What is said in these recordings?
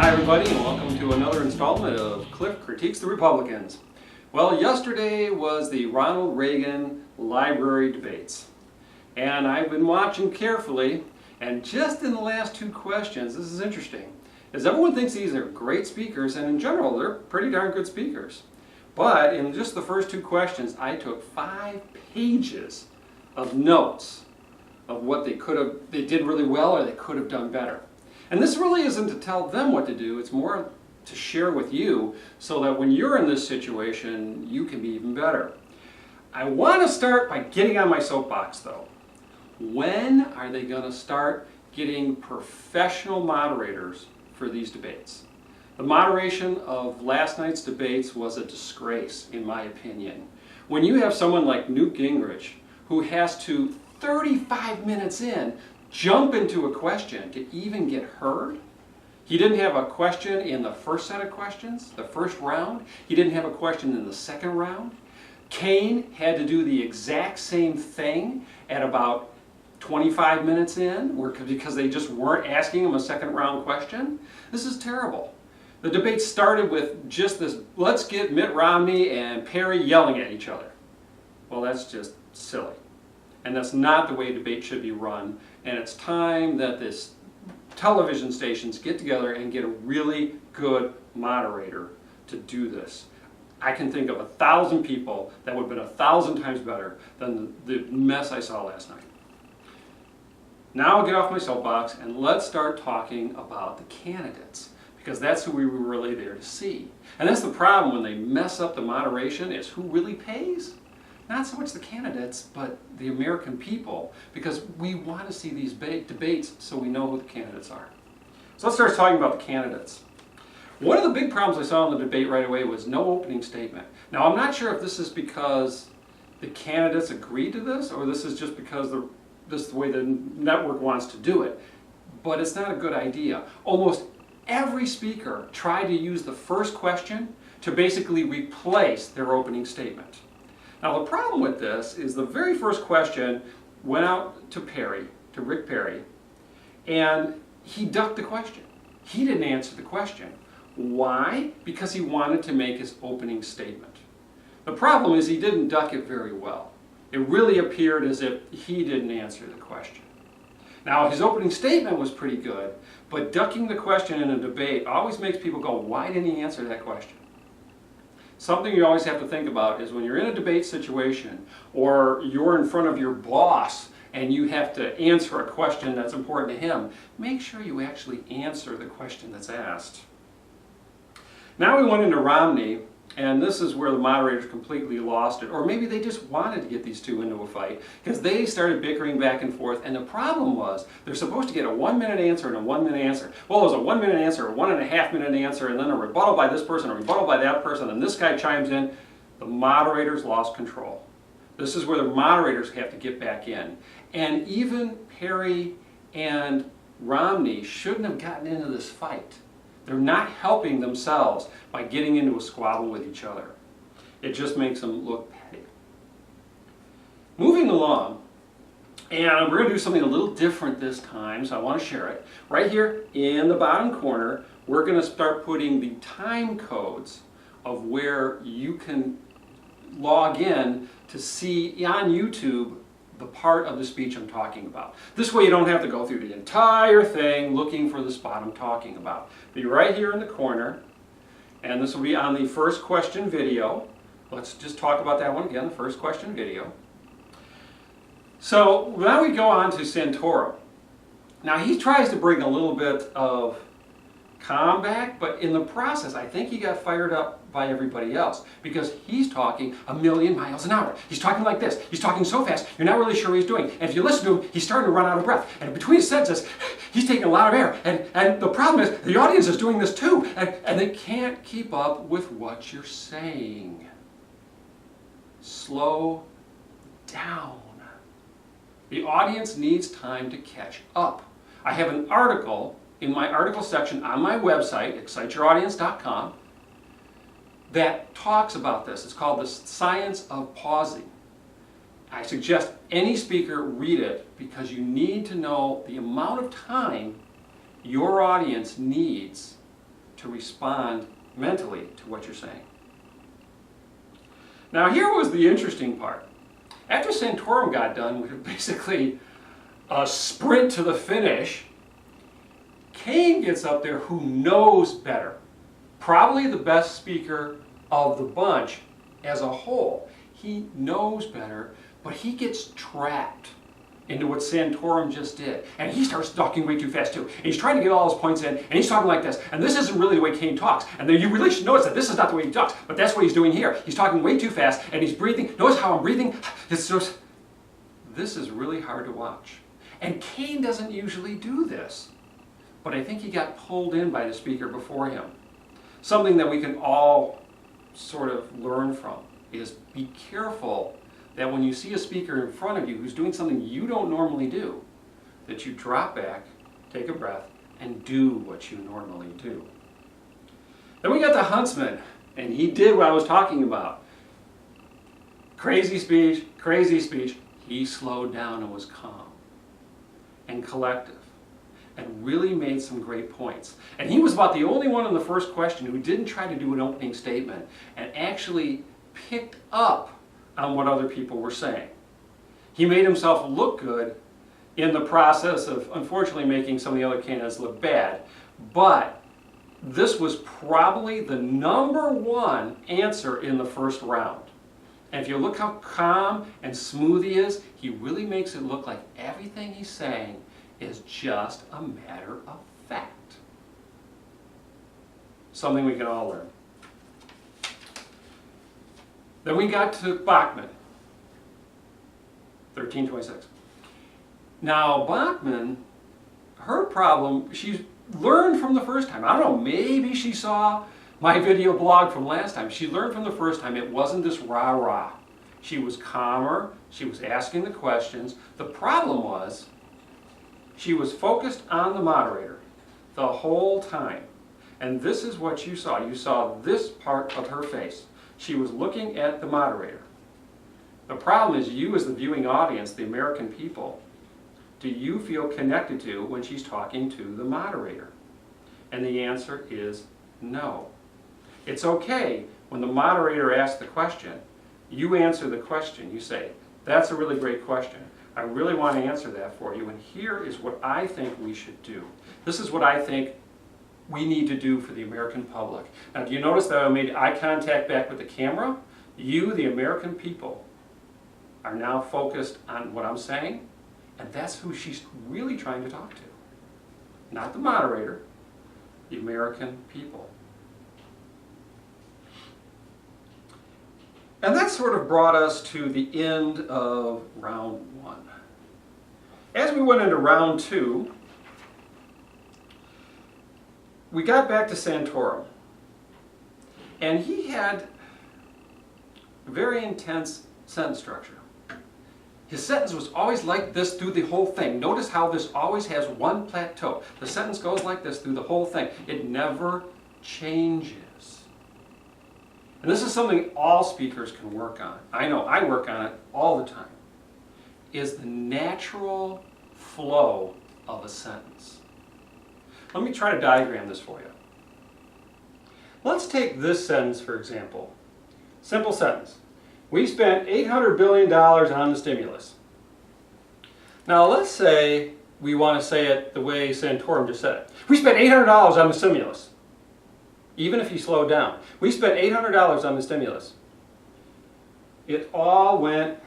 Hi everybody, and welcome to another installment of Cliff Critiques the Republicans. Well, yesterday was the Ronald Reagan Library debates, and I've been watching carefully, and just in the last two questions, this is interesting, is everyone thinks these are great speakers, and in general they're pretty darn good speakers. But in just the first two questions, I took 5 pages of notes of what they did really well or they could have done better. And this really isn't to tell them what to do, it's more to share with you so that when you're in this situation, you can be even better. I want to start by getting on my soapbox though. When are they going to start getting professional moderators for these debates? The moderation of last night's debates was a disgrace, in my opinion. When you have someone like Newt Gingrich, who has to, 35 minutes in, jump into a question to even get heard. He didn't have a question in the first set of questions, the first round. He didn't have a question in the second round. Kane had to do the exact same thing at about 25 minutes in because they just weren't asking him a second round question. This is terrible. The debate started with just this, let's get Mitt Romney and Perry yelling at each other. Well, that's just silly. And that's not the way debate should be run. And it's time that this television stations get together and get a really good moderator to do this. I can think of 1,000 people that would have been 1,000 times better than the mess I saw last night. Now I'll get off my soapbox and let's start talking about the candidates, because that's who we were really there to see. And that's the problem when they mess up the moderation, is who really pays? Not so much the candidates, but the American people, because we want to see these debates so we know who the candidates are. So let's start talking about the candidates. One of the big problems I saw in the debate right away was no opening statement. Now I'm not sure if this is because the candidates agreed to this, or this is just because this is the way the network wants to do it, but it's not a good idea. Almost every speaker tried to use the first question to basically replace their opening statement. Now the problem with this is the very first question went out to Rick Perry, and he ducked the question. He didn't answer the question. Why? Because he wanted to make his opening statement. The problem is he didn't duck it very well. It really appeared as if he didn't answer the question. Now his opening statement was pretty good, but ducking the question in a debate always makes people go, why didn't he answer that question? Something you always have to think about is when you're in a debate situation or you're in front of your boss and you have to answer a question that's important to him, make sure you actually answer the question that's asked. Now we went into Romney, and this is where the moderators completely lost it, or maybe they just wanted to get these two into a fight because they started bickering back and forth, and the problem was they're supposed to get a 1-minute answer and a 1-minute answer. Well, it was a 1-minute answer, a 1.5-minute answer, and then a rebuttal by this person, a rebuttal by that person, and this guy chimes in. The moderators lost control. This is where the moderators have to get back in. And even Perry and Romney shouldn't have gotten into this fight. They're not helping themselves by getting into a squabble with each other. It just makes them look petty. Moving along, and we're going to do something a little different this time, so I want to share it. Right here in the bottom corner, we're going to start putting the time codes of where you can log in to see on YouTube the part of the speech I'm talking about. This way you don't have to go through the entire thing looking for the spot I'm talking about. Be right here in the corner, and this will be on the first question video. Let's just talk about that one again, the first question video. So now we go on to Santoro. Now he tries to bring a little bit of calm back, but in the process I think he got fired up by everybody else because he's talking 1,000,000 miles an hour. He's talking like this. He's talking so fast you're not really sure what he's doing. And if you listen to him, he's starting to run out of breath. And between his sentences, he's taking a lot of air. And the problem is the audience is doing this too. And they can't keep up with what you're saying. Slow down. The audience needs time to catch up. I have an article in my article section on my website, exciteyouraudience.com, that talks about this. It's called The Science of Pausing. I suggest any speaker read it because you need to know the amount of time your audience needs to respond mentally to what you're saying. Now here was the interesting part. After Santorum got done with basically a sprint to the finish, Kane gets up there who knows better. Probably the best speaker of the bunch as a whole. He knows better, but he gets trapped into what Santorum just did. And he starts talking way too fast too. And he's trying to get all his points in, and he's talking like this. And this isn't really the way Kane talks. And then you really should notice that this is not the way he talks, but that's what he's doing here. He's talking way too fast, and he's breathing. Notice how I'm breathing? It's just, this is really hard to watch. And Kane doesn't usually do this. But I think he got pulled in by the speaker before him. Something that we can all sort of learn from is be careful that when you see a speaker in front of you who's doing something you don't normally do, that you drop back, take a breath, and do what you normally do. Then we got the huntsman, and he did what I was talking about. Crazy speech, crazy speech. He slowed down and was calm and collective and really made some great points. And he was about the only one in the first question who didn't try to do an opening statement and actually picked up on what other people were saying. He made himself look good in the process of, unfortunately, making some of the other candidates look bad. But this was probably the #1 answer in the first round. And if you look how calm and smooth he is, he really makes it look like everything he's saying is just a matter of fact. Something we can all learn. Then we got to Bachmann, 1326. Now Bachmann, her problem, she's learned from the first time. I don't know, maybe she saw my video blog from last time. She learned from the first time it wasn't this rah-rah. She was calmer, she was asking the questions. The problem was, she was focused on the moderator the whole time. And this is what you saw. You saw this part of her face. She was looking at the moderator. The problem is you as the viewing audience, the American people, do you feel connected to when she's talking to the moderator? And the answer is no. It's okay when the moderator asks the question, you answer the question. You say, that's a really great question. I really want to answer that for you, and here is what I think we should do. This is what I think we need to do for the American public. Now, do you notice that I made eye contact back with the camera? You, the American people, are now focused on what I'm saying, and that's who she's really trying to talk to. Not the moderator, the American people. And that sort of brought us to the end of round 1. As we went into round 2, we got back to Santorum. And he had a very intense sentence structure. His sentence was always like this through the whole thing. Notice how this always has one plateau. The sentence goes like this through the whole thing. It never changes. And this is something all speakers can work on. I know, I work on it all the time. Is the natural flow of a sentence. Let me try to diagram this for you. Let's take this sentence, for example. Simple sentence. We spent $800 billion on the stimulus. Now let's say we want to say it the way Santorum just said it. We spent $800 on the stimulus. Even if you slow down. We spent $800 on the stimulus. It all went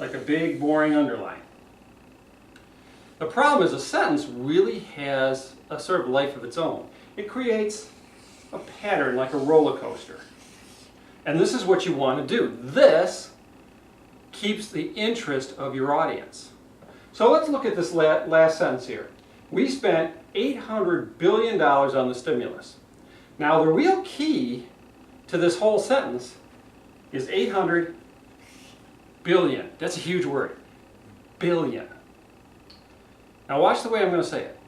like a big, boring underline. The problem is a sentence really has a sort of life of its own. It creates a pattern like a roller coaster. And this is what you want to do. This keeps the interest of your audience. So let's look at this last sentence here. We spent $800 billion on the stimulus. Now the real key to this whole sentence is 800 billion. That's a huge word. Billion. Now watch the way I'm going to say it.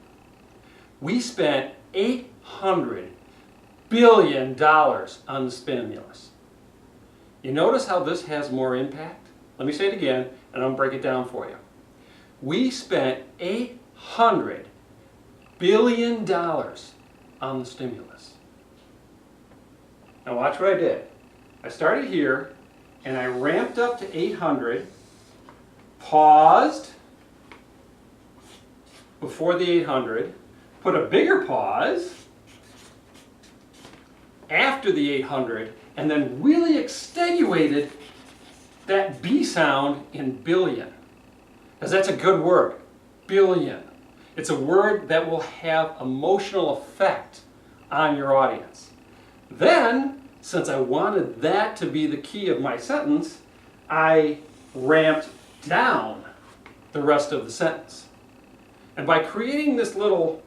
We spent $800 billion on the stimulus. You notice how this has more impact? Let me say it again, and I'll break it down for you. We spent $800 billion on the stimulus. Now watch what I did. I started here and I ramped up to 800, paused before the 800, put a bigger pause after the 800, and then really extenuated that B sound in billion. Because that's a good word, billion. It's a word that will have emotional effect on your audience. Then, since I wanted that to be the key of my sentence, I ramped down the rest of the sentence. And by creating this little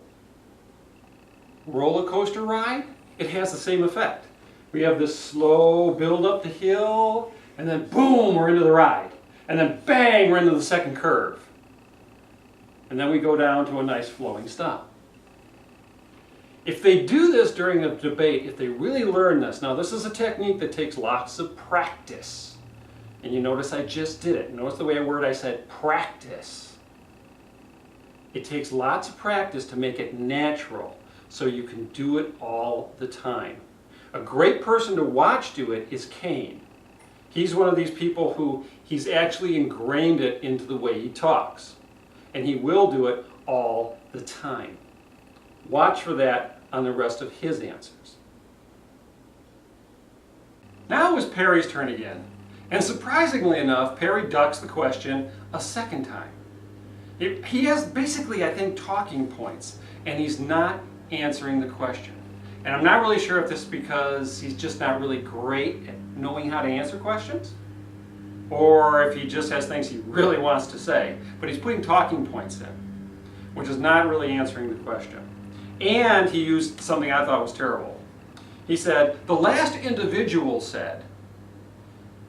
roller coaster ride, it has the same effect. We have this slow build up the hill, and then boom, we're into the ride. And then bang, we're into the second curve. And then we go down to a nice flowing stop. If they do this during a debate, if they really learn this, now this is a technique that takes lots of practice. And you notice I just did it. Notice the way I said practice. It takes lots of practice to make it natural, so you can do it all the time. A great person to watch do it is Kane. He's one of these people who he's actually ingrained it into the way he talks. And he will do it all the time. Watch for that on the rest of his answers. Now it was Perry's turn again. And surprisingly enough, Perry ducks the question a second time. He has basically, I think, talking points, and he's not answering the question. And I'm not really sure if this is because he's just not really great at knowing how to answer questions, or if he just has things he really wants to say, but he's putting talking points in, which is not really answering the question. And he used something I thought was terrible. He said, the last individual said,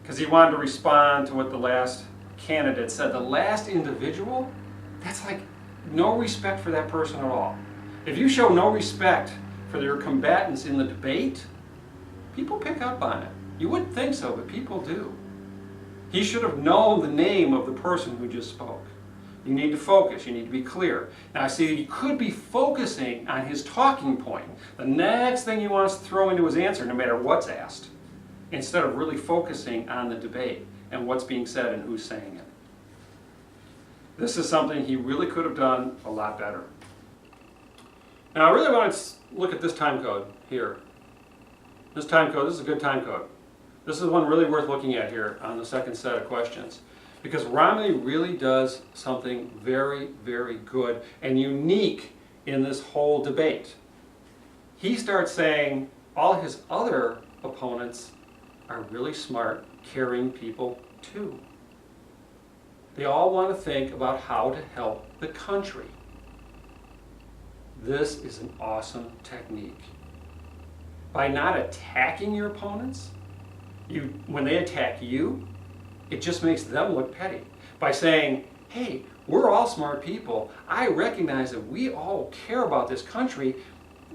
because he wanted to respond to what the last candidate said. The last individual? That's like no respect for that person at all. If you show no respect for your combatants in the debate, people pick up on it. You wouldn't think so, but people do. He should have known the name of the person who just spoke. You need to focus. You need to be clear. Now, see, you could be focusing on his talking point. The next thing he wants to throw into his answer, no matter what's asked, instead of really focusing on the debate and what's being said and who's saying it. This is something he really could have done a lot better. Now, I really want to look at this time code here. This time code, this is a good time code. This is one really worth looking at here on the second set of questions. Because Romney really does something very, very good and unique in this whole debate. He starts saying all his other opponents are really smart, caring people too. They all want to think about how to help the country. This is an awesome technique. By not attacking your opponents, when they attack you, it just makes them look petty. By saying, hey, we're all smart people. I recognize that we all care about this country.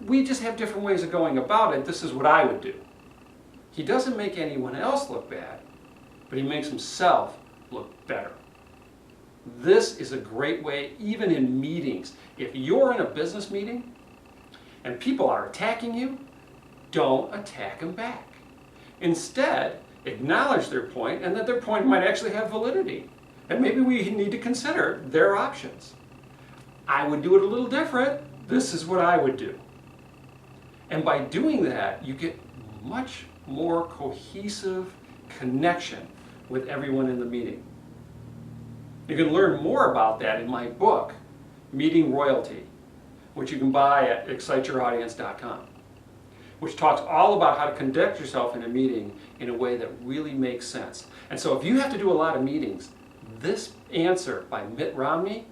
We just have different ways of going about it. This is what I would do. He doesn't make anyone else look bad, but he makes himself look better. This is a great way, even in meetings. If you're in a business meeting and people are attacking you, don't attack them back. Instead, acknowledge their point and that their point might actually have validity. And maybe we need to consider their options. I would do it a little different. This is what I would do. And by doing that, you get much more cohesive connection with everyone in the meeting. You can learn more about that in my book, Meeting Royalty, which you can buy at exciteyouraudience.com, which talks all about how to conduct yourself in a meeting in a way that really makes sense. And so if you have to do a lot of meetings, this answer by Mitt Romney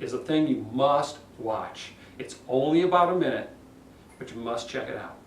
is a thing you must watch. It's only about a minute, but you must check it out.